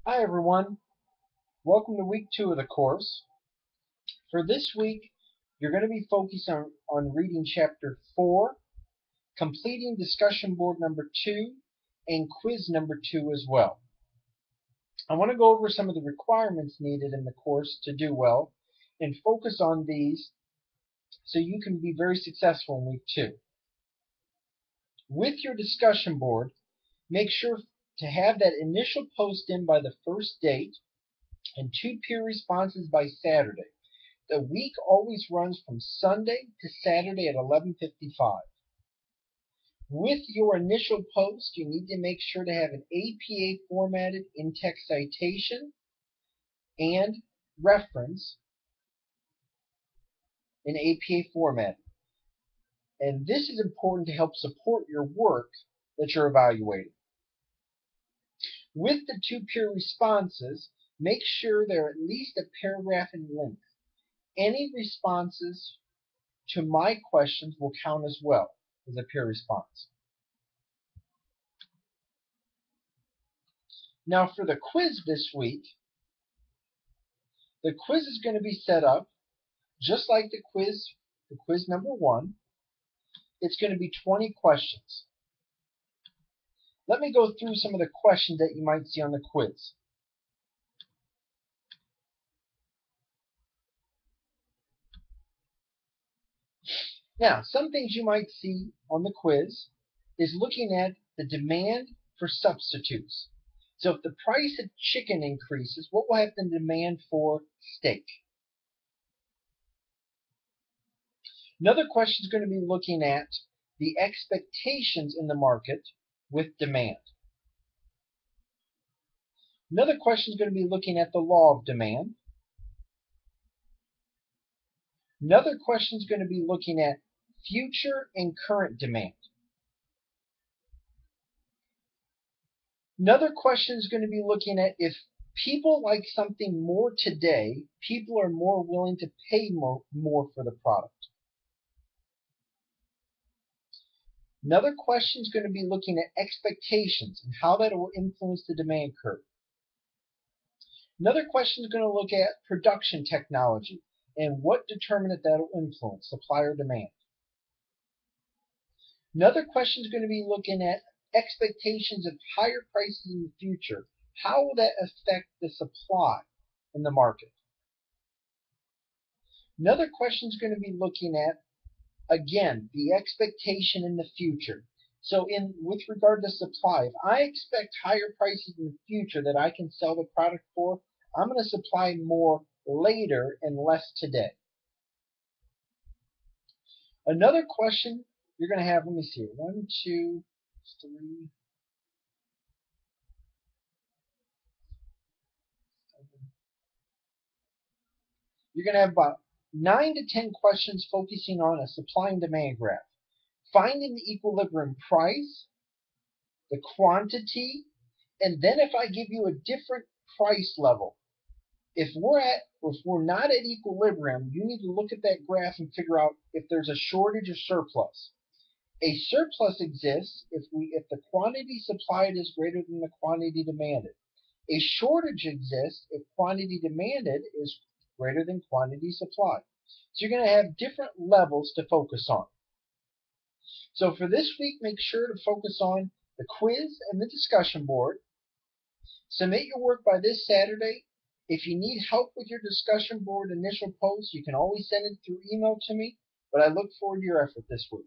Hi everyone, welcome to week 2 of the course. For this week, you're going to be focused on reading chapter 4, completing discussion board number 2, and quiz number 2 as well. I want to go over some of the requirements needed in the course to do well and focus on these so you can be very successful in week 2. With your discussion board, make sure to have that initial post in by the first date and 2 peer responses by Saturday. The week always runs from Sunday to Saturday at 11:55. With your initial post, you need to make sure to have an APA formatted in-text citation and reference in APA format. And this is important to help support your work that you're evaluating. With the 2 peer responses, make sure they're at least a paragraph in length. Any responses to my questions will count as well as a peer response. Now for the quiz this week, the quiz is going to be set up just like the quiz number 1. It's going to be 20 questions. Let me go through some of the questions that you might see on the quiz. Now, some things you might see on the quiz is looking at the demand for substitutes. So if the price of chicken increases, what will happen to demand for steak? Another question is going to be looking at the expectations in the market with demand. Another question is going to be looking at the law of demand. Another question is going to be looking at future and current demand. Another question is going to be looking at if people like something more today, people are more willing to pay more for the product. Another question is going to be looking at expectations and how that will influence the demand curve. Another question is going to look at production technology and what determinant that will influence, supply or demand. Another question is going to be looking at expectations of higher prices in the future. How will that affect the supply in the market? Another question is going to be looking at, again, the expectation in the future. So with regard to supply, if I expect higher prices in the future that I can sell the product for, I'm going to supply more later and less today. Another question you're going to have, let me see, 1, 2, 3, 7. You're going to have about 9 to 10 questions focusing on a supply and demand graph. Finding the equilibrium price, the quantity, and then if I give you a different price level, if we're not at equilibrium, you need to look at that graph and figure out if there's a shortage or surplus. A surplus exists if the quantity supplied is greater than the quantity demanded. A shortage exists if quantity demanded is greater than quantity supplied. So you're going to have different levels to focus on. So for this week, make sure to focus on the quiz and the discussion board. Submit your work by this Saturday. If you need help with your discussion board initial post, you can always send it through email to me, but I look forward to your effort this week.